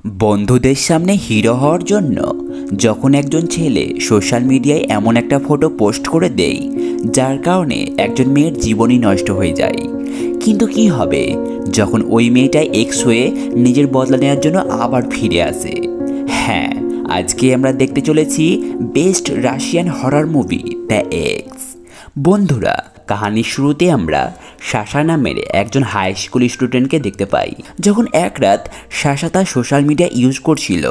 বন্ধুদের সামনে হিরো হওয়ার জন্য যখন একজন ছেলে সোশ্যাল মিডিয়ায় এমন একটা ফটো পোস্ট করে দেয় যার কারণে একজন মেয়ের জীবনই নষ্ট হয়ে যায়, কিন্তু কি হবে যখন ওই মেয়েটা এক্স হয়ে নিজের বদলা নেওয়ার জন্য আবার ফিরে আসে? হ্যাঁ, আজকে আমরা দেখতে চলেছি best Russian horror movie the x. বন্ধুরা, কাহিনীর শুরুতে আমরা সাশা নামের একজন হাই স্কুল স্টুডেন্টকে দেখতে পাই। যখন এক রাত সাশা তার সোশ্যাল মিডিয়া ইউজ করছিল,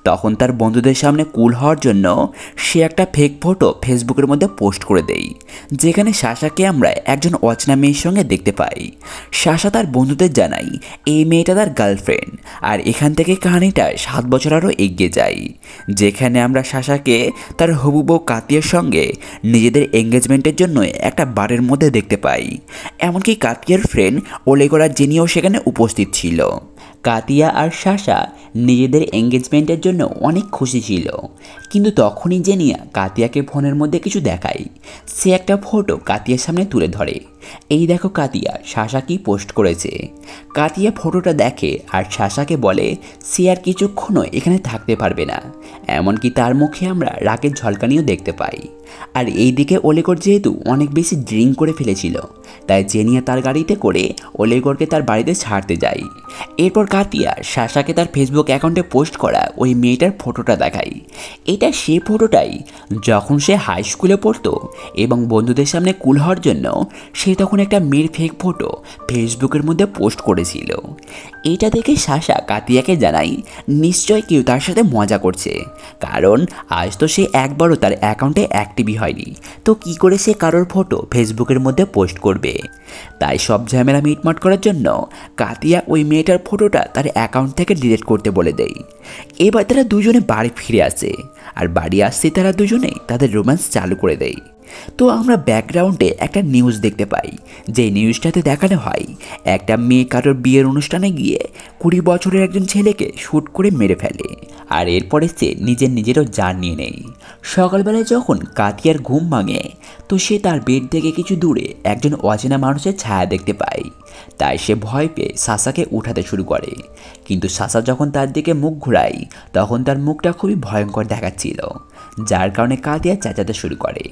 তখন তার বন্ধুদের সামনে কুল হওয়ার জন্য সে একটা ফেক ফটো ফেসবুকের মধ্যে পোস্ট করে দেয়, যেখানে সাশাকে আমরা একজন অচেনা মেয়ের সঙ্গে দেখতে পাই। সাশা তার বন্ধুদের জানায় এই মেয়েটা তার গার্লফ্রেন্ড, আর এখান থেকে কাহিনীটা 7 বছর আরও এগিয়ে যায়, যেখানে আমরা সাশাকে তার হবু বউ কাতিয়ার সঙ্গে নিজেদের এঙ্গেজমেন্টের জন্য একটা বারের মধ্যে দেখতে পাই। এমনকি কাতিয়ার ফ্রেন্ড ওলেগোরা জেনিও সেখানে উপস্থিত ছিল। কাতিয়া আর সাশা নিজেদের এঙ্গেজমেন্টের জন্য অনেক খুশি ছিল, কিন্তু তখনই জেনিয়া কাতিয়াকে ফোনের মধ্যে কিছু দেখায়। সে একটা ফটো কাতিয়ার সামনে তুলে ধরে, এই দেখো কাতিয়া, সাশা কি পোস্ট করেছে। কাতিয়া ফটোটা দেখে আর সাশাকে বলে সে আর কিছুক্ষণও এখানে থাকতে পারবে না। এমনকি তার মুখে আমরা রাগের ঝলকানিও দেখতে পাই। আর এইদিকে ওলেগর যেহেতু অনেক বেশি ড্রিঙ্ক করে ফেলেছিল, তাই জেনিয়া তার গাড়িতে করে ওলেগরকে তার বাড়িতে ছাড়তে যায়। এরপর কাতিয়া সাশাকে তার ফেসবুক অ্যাকাউন্টে পোস্ট করা ওই মেয়েটার ফটোটা দেখায়। এটা সে ফটোটাই যখন সে হাই স্কুলে পড়তো এবং বন্ধুদের সামনে কুল হওয়ার জন্য সে তখন একটা মেয়ের ফেক ফটো ফেসবুকের মধ্যে পোস্ট করেছিল। এটা দেখে সাশা কাতিয়াকে জানায় নিশ্চয় কেউ তার সাথে মজা করছে, কারণ আজ তো সে একবারও তার অ্যাকাউন্টে অ্যাক্টিভই হয়নি, তো কি করে সে কারোর ফটো ফেসবুকের মধ্যে পোস্ট করবে। তাই সব ঝামেলা মিটমাট করার জন্য কাতিয়া ওই মেয়েটার ফটোটা তার অ্যাকাউন্ট থেকে ডিলিট করতে বলে দেয়। এবার তারা দুজনে বাড়ি ফিরে আসে, আর বাড়ি আসতে তারা দুজনেই তাদের রোম্যান্স চালু করে দেয়। তো আমরা ব্যাকগ্রাউন্ডে একটা নিউজ দেখতে পাই, যে নিউজটাতে দেখানো হয় একটা মেয়ে কারোর বিয়ের অনুষ্ঠানে গিয়ে 20 বছরের একজন ছেলেকে শ্যুট করে মেরে ফেলে, আর এরপরে সে নিজেরও জান নিয়ে নেয়। সকালবেলায় যখন কাতিয়ার ঘুম ভাঙে, তো সে তার বেড থেকে কিছু দূরে একজন অচেনা মানুষের ছায়া দেখতে পায়। তাই সে ভয় পেয়ে সাশাকে উঠাতে শুরু করে, কিন্তু সাশা যখন তার দিকে মুখ ঘোরায়, তখন তার মুখটা খুবই ভয়ঙ্কর দেখাচ্ছিল, যার কারণে কাতিয়া চেঁচাতে শুরু করে,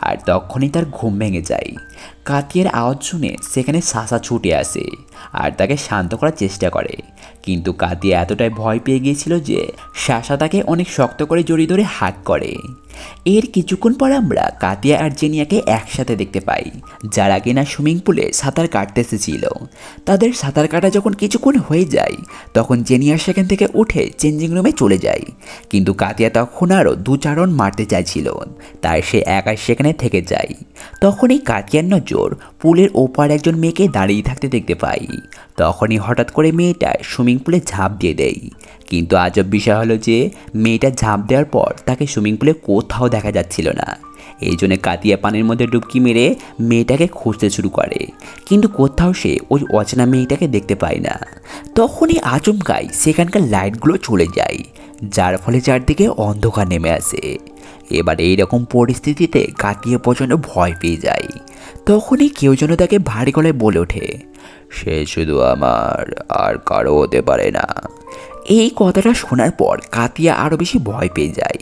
আর তখনই তার ঘুম ভেঙে যায়। কাতিয়ার আওয়াজ শুনে সেখানে সাশা ছুটে আসে আর তাকে শান্ত করার চেষ্টা করে, কিন্তু কাতিয়া এতটাই ভয় পেয়ে গিয়েছিল যে সাশা তাকে অনেক শক্ত করে জড়িয়ে ধরে হাত করে। এর কিছুক্ষণ পর আমরা কাতিয়া আর জেনিয়াকে একসাথে দেখতে পাই, যারা কিনা সুইমিং পুলে সাঁতার কাটতে এসেছিল। তাদের সাঁতার কাটা যখন কিছুক্ষণ হয়ে যায়, তখন জেনিয়া সেখান থেকে উঠে চেঞ্জিং রুমে চলে যায়, কিন্তু কাতিয়া তখন আরও 2-4 রাউন্ড মারতে চাইছিল, তাই সে একাই সেখানে থেকে যায়। তখনই কাতিয়ার নজর পুলের ওপার একজন মেয়েকে দাঁড়িয়ে থাকতে দেখতে পাই। তখনই হঠাৎ করে মেয়েটা সুইমিং পুলে ঝাঁপ দিয়ে দেয়, কিন্তু আজব বিষয় হলো যে মেয়েটা ঝাঁপ দেওয়ার পর তাকে সুইমিং পুলে কোথাও দেখা যাচ্ছিল না। এই জন্য কাতিয়া পানির মধ্যে ডুবকি মেরে মেয়েটাকে খুঁজতে শুরু করে, কিন্তু কোথাও সে ওই অচেনা মেয়েটাকে দেখতে পায় না। তখনই আচমকাই সেখানকার লাইটগুলো চলে যায়, যার ফলে চারদিকে অন্ধকার নেমে আসে। এবার এইরকম পরিস্থিতিতে কাতিয়া প্রচণ্ড ভয় পেয়ে যায়। তখনই কেউ যেন তাকে ভারী গলায় বলে ওঠে, সে শুধু আমার, আর কারো হতে পারে না। এই কথাটা শোনার পর কাতিয়া আরও বেশি ভয় পেয়ে যায়,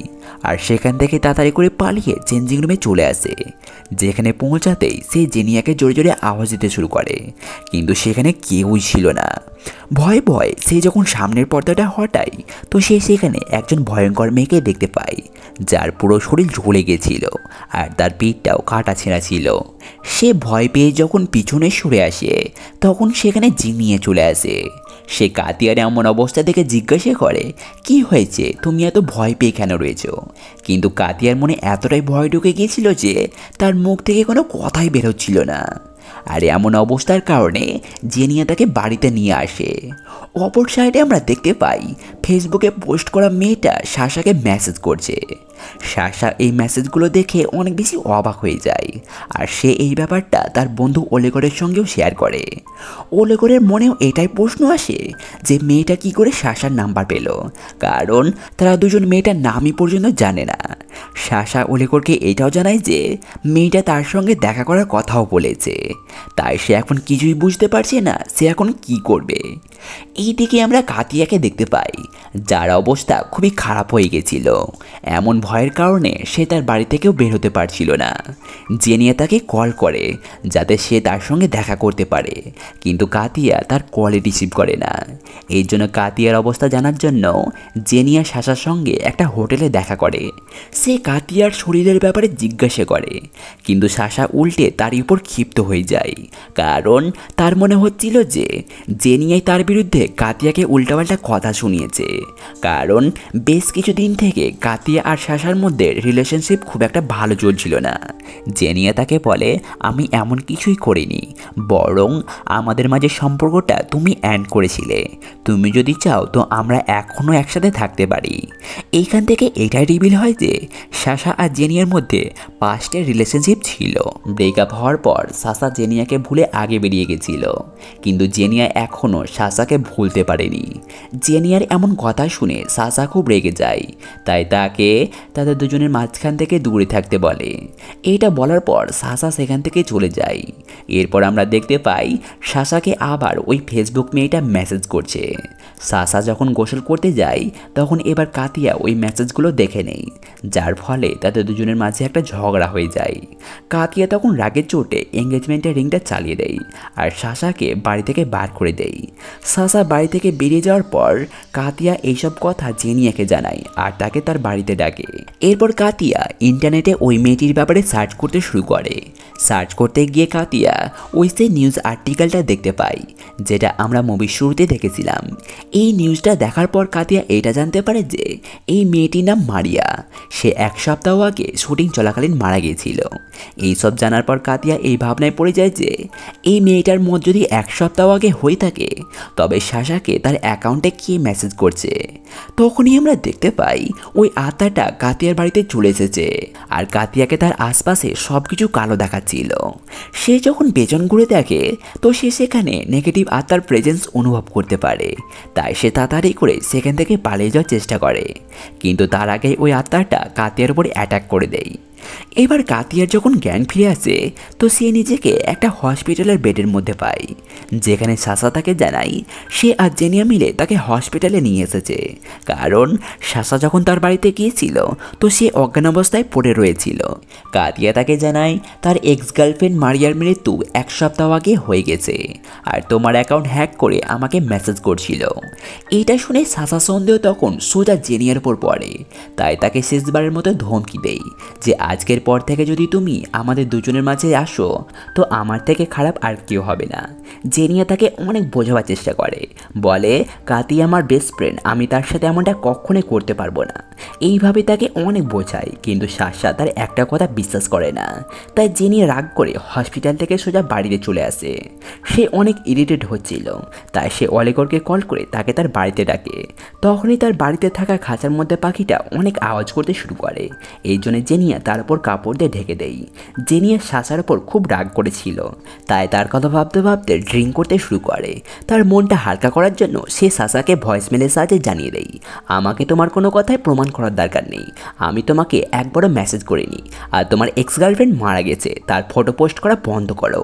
আর সেখান থেকে তাড়াতাড়ি করে পালিয়ে চেঞ্জিং রুমে চলে আসে, যেখানে পৌঁছাতেই সে জেনিয়াকে জোরে জোরে আওয়াজ দিতে শুরু করে, কিন্তু সেখানে কেউই ছিল না। ভয়ে ভয়ে সে যখন সামনের পর্দাটা হটায়, তো সে সেখানে একজন ভয়ঙ্কর মেয়েকে দেখতে পায়, যার পুরো শরীর ঝুলে গেছিল আর তার পিঠটাও কাটা ছেঁড়া ছিল। সে ভয় পেয়ে যখন পিছনে সরে আসে, তখন সেখানে জিনিয়ে চলে আসে। সে কাতিয়ার এমন অবস্থা দেখে জিজ্ঞাসা করে, কি হয়েছে, তুমি এত ভয় পেয়ে কেন রয়েছো? কিন্তু কাতিয়ার মনে এতটাই ভয় ঢুকে গিয়েছিল যে তার মুখ থেকে কোনো কথাই বেরোচ্ছিল না। আর এমন অবস্থার কারণে জেনিয়া তাকে বাড়িতে নিয়ে আসে। অপর সাইডে আমরা দেখতে পাই ফেসবুকে পোস্ট করা মেয়েটা সাশাকে মেসেজ করছে। সাশা এই মেসেজগুলো দেখে অনেক বেশি অবাক হয়ে যায়, আর সে এই ব্যাপারটা তার বন্ধু ওলেগরের সঙ্গেও শেয়ার করে। ওলেগরের মনেও এটাই প্রশ্ন আসে যে মেয়েটা কি করে সাশার নাম্বার পেল, কারণ তারা দুজন মেয়েটার নামই পর্যন্ত জানে না। সাশা ওলেগরকে এটাও জানায় যে মেয়েটা তার সঙ্গে দেখা করার কথাও বলেছে, তাই সে এখন কিছুই বুঝতে পারছে না সে এখন কি করবে। এইদিকে আমরা কাতিয়াকে দেখতে পাই, যার অবস্থা খুবই খারাপ হয়ে গেছিল। এমন ভয়ের কারণে সে তার বাড়ি থেকেও বের হতে পারছিল না। জেনিয়া তাকে কল করে যাতে সে তার সঙ্গে দেখা করতে পারে, কিন্তু কাতিয়া তার কলে রিসিভ করে না। এই জন্য কাতিয়ার অবস্থা জানার জন্য জেনিয়া সাশার সঙ্গে একটা হোটেলে দেখা করে। সে কাতিয়ার শরীরের ব্যাপারে জিজ্ঞাসা করে, কিন্তু সাশা উল্টে তার উপর ক্ষিপ্ত হয়ে যায়, কারণ তার মনে হচ্ছিল যে জেনিয়াই তার বিরুদ্ধে কাতিয়াকে উল্টাপাল্টা কথা শুনিয়েছে। কারণ বেশ কিছুদিন থেকে কাতিয়া আর সাশার মধ্যে রিলেশনশিপ খুব একটা ভালো চলছিল না। জেনিয়া তাকে বলে, আমি এমন কিছুই করিনি, বরং আমাদের মাঝে সম্পর্কটা তুমি এন্ড করেছিলে। তুমি যদি চাও তো আমরা এখনও একসাথে থাকতে পারি। এইখান থেকে এটাই রিভিল হয় যে সাশা আর জেনিয়ার মধ্যে পাস্টের রিলেশনশিপ ছিল। ব্রেকআপ হওয়ার পর সাশা জেনিয়াকে ভুলে আগে বেরিয়ে গেছিল, কিন্তু জেনিয়া এখনও সাশাকে ভুলতে পারেনি। জেনিয়ার এমন কথা শুনে সাশা খুব রেগে যায়, তাই তাকে তাদের দুজনের মাঝখান থেকে দূরে থাকতে বলে। এইটা বলার পর সাশা সেখান থেকে চলে যায়। এরপর আমরা দেখতে পাই সাশাকে আবার ওই ফেসবুক মেয়েটা মেসেজ করছে। সাশা যখন গোসল করতে যায় তখন এবার কাতিয়া ওই মেসেজগুলো দেখে নেই, যার ফলে তাদের দুজনের মাঝে একটা ঝগড়া হয়ে যায়। কাতিয়া তখন রাগের চোটে এঙ্গেজমেন্টের রিংটা চালিয়ে দেয় আর সাশাকে বাড়ি থেকে বার করে দেয়। সাশা বাড়ি থেকে বেরিয়ে যাওয়ার পর কাতিয়া এইসব কথা জেনিয়াকে জানায় আর তাকে তার বাড়িতে ডাকে। এরপর কাতিয়া ইন্টারনেটে ওই মেয়েটির ব্যাপারে সার্চ করতে শুরু করে। সার্চ করতে গিয়ে কাতিয়া ওই সেই নিউজ আর্টিকেলটা দেখতে পাই যেটা আমরা মুভির শুরুতে দেখেছিলাম। এই নিউজটা দেখার পর কাতিয়া এটা জানতে পারে যে এই মেয়েটির নাম মারিয়া। সে এক সপ্তাহ আগে শুটিং চলাকালীন মারা গিয়েছিল। এইসব জানার পর কাতিয়া এই ভাবনায় পড়ে যায় যে এই মেয়েটার মত যদি এক সপ্তাহ আগে হয়ে থাকে তবে সাশাকে তার অ্যাকাউন্টে কে মেসেজ করছে। তখনই আমরা দেখতে পাই ওই আত্মাটা কাতিয়ার বাড়িতে চলে এসেছে আর কাতিয়াকে তার আশপাশে সব কিছু কালো দেখাচ্ছিল। সে যখন পেছন ঘুরে দেখে তো সে সেখানে নেগেটিভ আত্মার প্রেজেন্স অনুভব করতে পারে, তাই সে তাড়াতাড়ি করে সেখান থেকে পালিয়ে যাওয়ার চেষ্টা করে, কিন্তু তার আগে ওই আত্মাটা কাতিয়ার উপর অ্যাটাক করে দেয়। এবার কাতিয়ার যখন জ্ঞান ফিরে আসে তো সে নিজেকে একটা হসপিটালের বেডের মধ্যে পায়, যেখানে সাশা তাকে জানায় সে আর জেনিয়া মিলে তাকে হসপিটালে নিয়ে এসেছে, কারণ সাশা যখন তার বাড়িতে গিয়েছিল তো সে অজ্ঞান অবস্থায় পড়ে রয়েছিল। কাতিয়া তাকে জানায় তার এক্স গার্লফ্রেন্ড মারিয়ার মৃত্যু এক সপ্তাহ আগে হয়ে গেছে আর তোমার অ্যাকাউন্ট হ্যাক করে আমাকে মেসেজ করছিল। এইটা শুনে সাশা সন্দেহ তখন সোজা জেনিয়ার উপর পড়ে, তাই তাকে শেষবারের মতো ধমকি দেয় যে আজকের পর থেকে যদি তুমি আমাদের দুজনের মাঝে আসো তো আমার থেকে খারাপ আর কেউ হবে না। জেনিয়া তাকে অনেক বোঝাবার চেষ্টা করে, বলে কাতি আমার বেস্ট ফ্রেন্ড, আমি তার সাথে এমনটা কখনোই করতে পারবো না। এইভাবে তাকে অনেক বোঝায়, কিন্তু সাশা তার একটা কথা বিশ্বাস করে না। তাই জেনিয়া রাগ করে হসপিটাল থেকে সোজা বাড়িতে চলে আসে। সে অনেক ইরিটেট হচ্ছিল, তাই সে অলেগরকে কল করে তাকে তার বাড়িতে ডাকে। তখনই তার বাড়িতে থাকা খাঁচার মধ্যে পাখিটা অনেক আওয়াজ করতে শুরু করে। এই জন্য জেনিয়া তার উপর কাপড় দিয়ে ঢেকে দেয়। জেনিয়া সাশার উপর খুব রাগ করেছিল, তাই তার কথা ভাবতে ভাবতে ড্রিঙ্ক করতে শুরু করে। তার মনটা হালকা করার জন্য সে সাশাকে ভয়েসমেলের সাহায্যে জানিয়ে দেয়, আমাকে তোমার কোনো কথায় প্রমাণ করার দরকার নেই, আমি তোমাকে একবারও মেসেজ করিনি, আর তোমার এক্স গার্লফ্রেন্ড মারা গেছে, তার ফটো পোস্ট করা বন্ধ করো।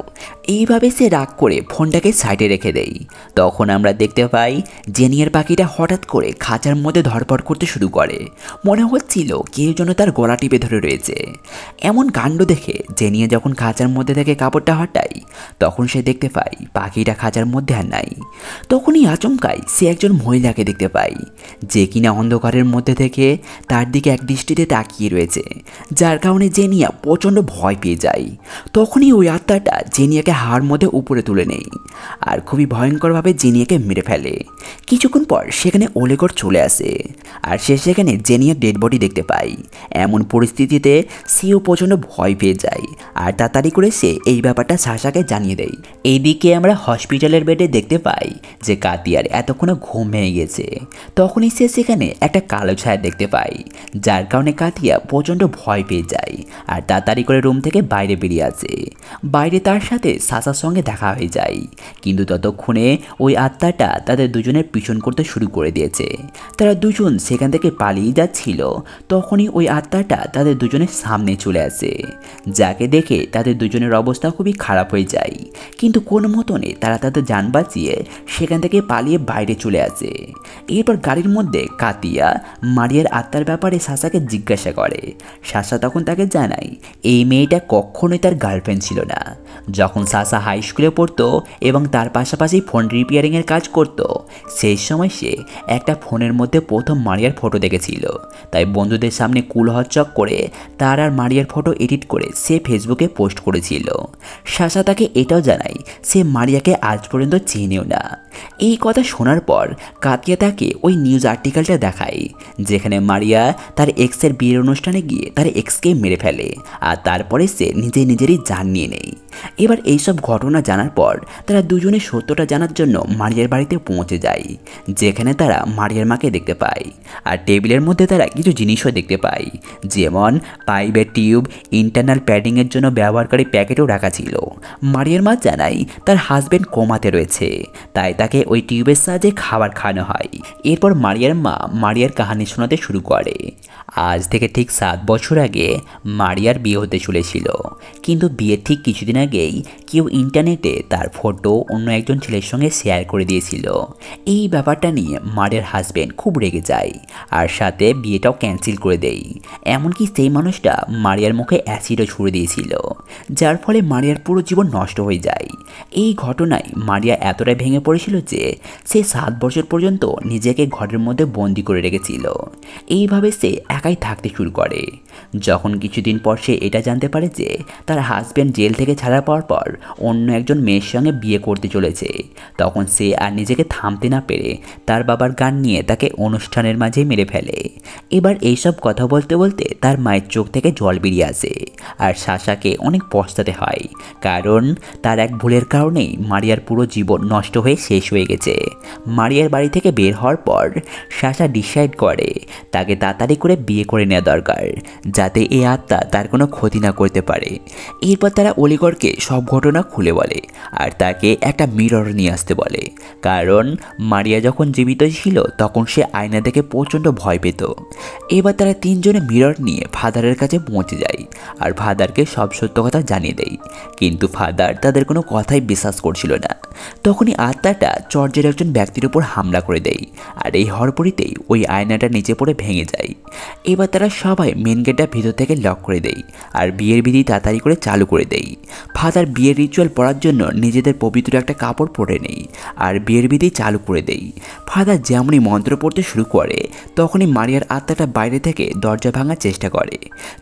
এইভাবে সে রাগ করে ফোনটাকে সাইডে রেখে দেয়। তখন আমরা দেখতে পাই জেনিয়ার পাখিটা হঠাৎ করে খাঁচার মধ্যে ধরপড় করতে শুরু করে। মনে হচ্ছিল কেউ যেন তার গলা টিপে ধরে রয়েছে। এমন কাণ্ড দেখে জেনিয়া যখন খাঁচার মধ্যে থেকে কাপড়টা হটায় তখন সে দেখতে পায় পাখিটা খাঁচার মধ্যে আর নাই। তখনই আচমকায় সে একজন মহিলাকে দেখতে পায়, যে কিনা অন্ধকারের মধ্যে থেকে তার দিকে এক দৃষ্টিতে তাকিয়ে রয়েছে, যার কারণে জেনিয়া প্রচণ্ড ভয় পেয়ে যায়। তখনই ওই আত্মাটা জেনিয়াকে হাড় মধ্যে উপরে তুলে নেয় আর খুবই ভয়ঙ্করভাবে জেনিয়াকে মেরে ফেলে। কিছুক্ষণ পর সেখানে ওলেগর চলে আসে আর সে সেখানে জেনিয়ার ডেড বডি দেখতে পায়। এমন পরিস্থিতিতে সেও প্রচণ্ড ভয় পেয়ে যায় আর তাড়াতাড়ি করে সে এই ব্যাপারটা সাশাকে জানিয়ে দেয়। এইদিকে আমরা হসপিটালের বেডে দেখতে পাই যে কাতিয়ার এতক্ষণে ঘুম ভেঙে গেছে। তখনই সে সেখানে একটা কালো ছায়া দেখতে পায়, যার কারণে কাতিয়া প্রচণ্ড ভয় পেয়ে যায় আর তাড়াতাড়ি করে রুম থেকে বাইরে বেরিয়ে আসে। বাইরে তার সাথে সাশার সঙ্গে দেখা হয়ে যায়, কিন্তু ততক্ষণে ওই আত্মাটা তাদের দুজনের পিছন করতে শুরু করে দিয়েছে। তারা দুজন সেখান থেকে পালিয়ে যাচ্ছিল, তখনই ওই আত্মাটা তাদের দুজনের সামনে সামনে চলে আসে, যাকে দেখে তাদের দুজনের অবস্থা খুবই খারাপ হয়ে যায়। কিন্তু কোনো মতনে তারা তাদের যান বাঁচিয়ে সেখান থেকে পালিয়ে বাইরে চলে আসে। এরপর গাড়ির মধ্যে কাতিয়া মারিয়ার আত্মার ব্যাপারে সাসাকে জিজ্ঞাসা করে। সাসা তখন তাকে জানায় এই মেয়েটা কখনোই তার গার্লফ্রেন্ড ছিল না। যখন সাসা হাই স্কুলে পড়তো এবং তার পাশাপাশি ফোন রিপেয়ারিংয়ের কাজ করত, সেই সময় সে একটা ফোনের মধ্যে প্রথম মারিয়ার ফটো দেখেছিল। তাই বন্ধুদের সামনে কুল হচ্চক করে তার আর মারিয়ার ফটো এডিট করে সে ফেসবুকে পোস্ট করেছিল। সাসা তাকে এটাও জানায় সে মারিয়াকে আজ পর্যন্ত চেনেও না। এই কথা শোনার পর কাতিয়া তাকে ওই নিউজ আর্টিকেলটা দেখায় যেখানে মারিয়া তার এক্সের বিয়ের অনুষ্ঠানে গিয়ে তার এক্সকে মেরে ফেলে আর তারপরে সে নিজেরই জান নিয়ে নেয়। এবার এইসব ঘটনা জানার পর তারা দুজনে সত্যটা জানার জন্য মারিয়ার বাড়িতে পৌঁছে যায়, যেখানে তারা মারিয়ার মাকে দেখতে পায়। আর টেবিলের মধ্যে তারা কিছু জিনিসও দেখতে পায়, যেমন পাইপের টিউব, ইন্টারনাল প্যাডিংয়ের জন্য ব্যবহারকারী প্যাকেটও রাখা ছিল। মারিয়ার মা জানায় তার হাজব্যান্ড কোমাতে রয়েছে, তাই তাকে ওই টিউবের সাহায্যে খাবার খাওয়ানো হয়। এরপর মারিয়ার মা মারিয়ার কাহিনী শোনাতে শুরু করে। আজ থেকে ঠিক 7 বছর আগে মারিয়ার বিয়ে হতে চলেছিল, কিন্তু বিয়ের ঠিক কিছুদিন আগেই কেউ ইন্টারনেটে তার ফটো অন্য একজন ছেলের সঙ্গে শেয়ার করে দিয়েছিল। এই ব্যাপারটা নিয়ে মারিয়ার হাজব্যান্ড খুব রেগে যায় আর সাথে বিয়েটাও ক্যান্সেল করে দেয়। এমনকি সেই মানুষটা মারিয়ার মুখে অ্যাসিডও ছুড়ে দিয়েছিল, যার ফলে মারিয়ার পুরো জীবন নষ্ট হয়ে যায়। এই ঘটনায় মারিয়া এতটাই ভেঙে পড়েছিল যে সে 7 বছর পর্যন্ত নিজেকে ঘরের মধ্যে বন্দি করে রেখেছিল। এইভাবে সে একাই থাকতে শুরু করে। যখন কিছুদিন পর সে এটা জানতে পারে যে তার হাজব্যান্ড জেল থেকে ছাড়া পাওয়ার পর অন্য একজন মেয়ের সঙ্গে বিয়ে করতে চলেছে, তখন সে আর নিজেকে থামতে না পেরে তার বাবার গান নিয়ে তাকে অনুষ্ঠানের মাঝে মেরে ফেলে। এবার এইসব কথা বলতে বলতে তার মায়ের চোখ থেকে জল বেরিয়ে আসে আর সাসাকে অনেক পস্তাতে হয়, কারণ তার এক ভুলের কারণেই মারিয়ার পুরো জীবন নষ্ট হয়ে শেষ হয়ে গেছে। মারিয়ার বাড়ি থেকে বের হওয়ার পর সাসা ডিসাইড করে তাকে তাড়াতাড়ি করে বিয়ে করে নেওয়া দরকার, যাতে এই আত্মা তার কোনো ক্ষতি না করতে পারে। এরপর তারা অলিগড়কে সব ঘটনা খুলে বলে আর তাকে একটা মিরর নিয়ে আসতে বলে, কারণ মারিয়া যখন জীবিত ছিল তখন সে আয়না দেখে প্রচণ্ড ভয় পেত। এবার তারা তিনজনে মিরর নিয়ে ফাদারের কাছে পৌঁছে যায় আর ফাদারকে সব সত্য কথা জানিয়ে দেয়, কিন্তু ফাদার তাদের কোনো কথাই বিশ্বাস করছিল না। তখনই আত্মাটা চর্চের একজন ব্যক্তির উপর হামলা করে দেয় আর এই হড়পড়িতেই ওই আয়নাটা নিচে পড়ে ভেঙে যায়। এবার তারা সবাই মেন গেটটা ভিতর থেকে লক করে দেয় আর বিয়ের বিধি তাড়াতাড়ি করে চালু করে দেয়। ফাদার বিয়ের রিচুয়াল পড়ার জন্য নিজেদের পবিত্র একটা কাপড় পরে নেই আর বিয়ের বিধি চালু করে দেয়। ফাদার যেমনই মন্ত্র পড়তে শুরু করে তখনই মারিয়ার আত্মাটা বাইরে থেকে দরজা ভাঙার চেষ্টা করে।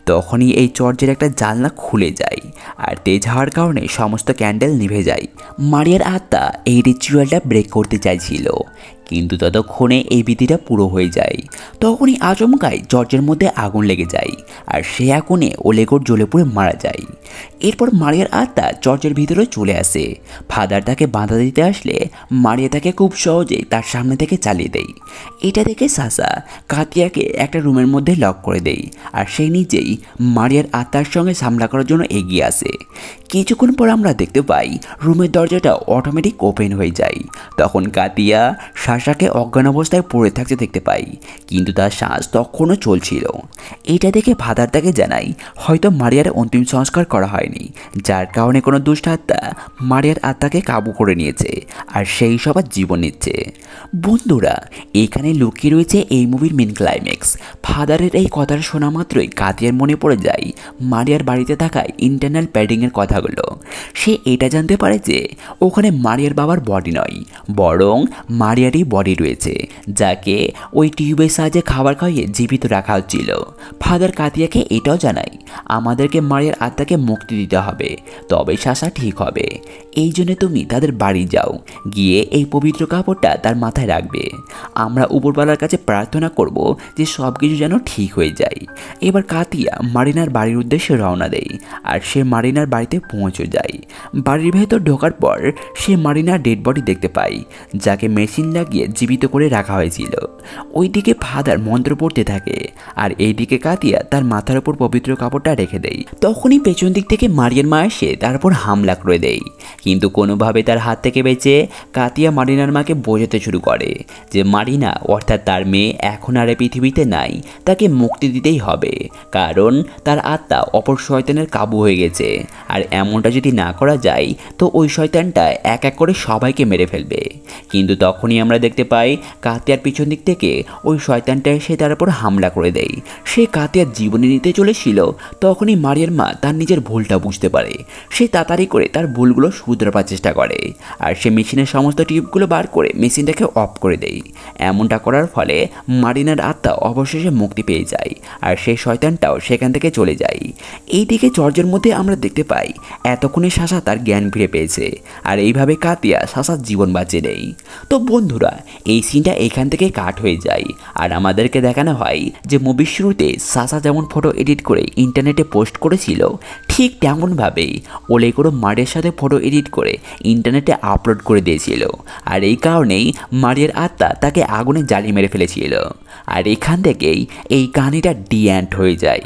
তখনই এই চর্চের একটা জানলা খুলে যায় আর তেজ হওয়ার কারণে সমস্ত ক্যান্ডেল নিভে যায়। মারিয়ার আত্মা এই রিচুয়ালটা ব্রেক করতে চাইছিল, কিন্তু ততক্ষণে এই বিধিটা পুরো হয়ে যায়। তখনই আচমকায় চর্চের মধ্যে আগুন লেগে যায় আর সে আগুনে ওলেগোর জ্বলে পুড়ে মারা যায়। এরপর মারিয়ার আত্মা চর্চের ভিতরে চলে আসে। ফাদার তাকে বাধা দিতে আসলে মারিয়া তাকে খুব সহজেই তার সামনে থেকে চালিয়ে দেয়। এটা দেখে সাসা কাতিয়াকে একটা রুমের মধ্যে লক করে দেয় আর সে নিজেই মারিয়ার আত্মার সঙ্গে সামলা করার জন্য এগিয়ে আসে। কিছুক্ষণ পর আমরা দেখতে পাই রুমের দরজাটা অটোমেটিক ওপেন হয়ে যায়। তখন কাতিয়া সাসাকে অজ্ঞান অবস্থায় পড়ে থাকতে দেখতে পাই, কিন্তু তার শ্বাস তখনও চলছিল। এটা দেখে ফাদার তাকে জানাই হয়তো মারিয়ার অন্তিম সংস্কার করা হয়নি, যার কারণে কোনো দুষ্ট আত্মা মারিয়ার আত্মাকে কাবু করে নিয়েছে আর সেই সবার জীবন নিচ্ছে। বন্ধুরা, এখানে লুকিয়ে রয়েছে এই মুভির মেন ক্লাইম্যাক্স। ফাদারের এই কথাটা শোনা মাত্রই কাতিয়ার মনে পড়ে যায় মারিয়ার বাড়িতে থাকা ইন্টারনাল প্যাডিংয়ের কথাগুলো। সে এটা জানতে পারে যে ওখানে মারিয়ার বাবার বডি নয়, বরং মারিয়ারই বডি রয়েছে, যাকে ওই টিউবের সাহায্যে খাবার খাইয়ে জীবিত রাখা হচ্ছিল। ফাদার কাতিয়াকে এটাও জানায় আমাদেরকে মারিয়ার আত্মাকে মুক্তি দিতে হবে, তবে সাসা ঠিক হবে। এই জন্য তুমি তাদের বাড়ি যাও, গিয়ে এই পবিত্র কাপড়টা তার মাথায় রাখবে। আমরা উপরওয়ালার কাছে প্রার্থনা করব যে সব কিছু যেন ঠিক হয়ে যায়। এবার কাতিয়া মারিনার বাড়ির উদ্দেশ্যে রওনা দেয় আর সে মারিনার বাড়িতে পৌঁছে যায়। বাড়ির ভেতর ঢোকার পর সে মারিনার ডেড বডি দেখতে পায়, যাকে মেশিন লাগিয়ে লাগিয়ে জীবিত করে রাখা হয়েছিল। ওইদিকে ফাদার মন্ত্র পড়তে থাকে আর এইদিকে কাতিয়া তার মাথার উপর পবিত্র কাপড়টা রেখে দেয়। তখনই পেছন দিক থেকে মারিয়ার মা এসে তার উপর হামলা করে দেয়, কিন্তু কোনোভাবে তার হাত থেকে বেঁচে কাতিয়া মারিনার মাকে বোঝাতে শুরু করে যে মারিনা অর্থাৎ তার মেয়ে এখন আর এই পৃথিবীতে নাই, তাকে মুক্তি দিতেই হবে, কারণ তার আত্মা অপর শয়তানের কাবু হয়ে গেছে। আর এমনটা যদি না করা যায় তো ওই শয়তানটা এক এক করে সবাইকে মেরে ফেলবে। কিন্তু তখনই আমরা দেখতে পাই কাতিয়ার পিছন দিক থেকে ওই শয়তানটা এসে তার উপর হামলা করে দেয়। সে কাতিয়ার জীবনে নিতে চলেছিল, তখনই মারিয়ার মা তার নিজের ভুলটা বুঝতে পারে। সে তাড়াতাড়ি করে তার ভুলগুলো শুধরাবার চেষ্টা করে আর সে মেশিনের সমস্ত টিউবগুলো বার করে মেশিনটাকে অফ করে দেয়। এমনটা করার ফলে মারিনার আত্মা অবশেষে মুক্তি পেয়ে যায় আর সেই শয়তানটাও সেখান থেকে চলে যায়। এইদিকে চর্চের মধ্যে আমরা দেখতে পাই এতক্ষণে সাশা তার জ্ঞান ফিরে পেয়েছে আর এইভাবে কাতিয়া সাশার জীবন বাঁচিয়ে দেয়। তো বন্ধুরা, এই সিনটা এখান থেকে কাট হয়ে যায় আর আমাদেরকে দেখানো হয় যে মুভির শুরুতে সাশা যেমন ফটো এডিট করে ইন্টারনেটে পোস্ট করেছিল, ঠিক তেমনভাবেই ওলেগুলো মারিয়ার সাথে ফটো এডিট করে ইন্টারনেটে আপলোড করে দিয়েছিল। আর এই কারণেই মারিয়ার আত্মা তাকে আগুনে জ্বালিয়ে মেরে ফেলেছিল। আর এখান থেকেই এই কাহিনীটা ডি এন্ড হয়ে যায়।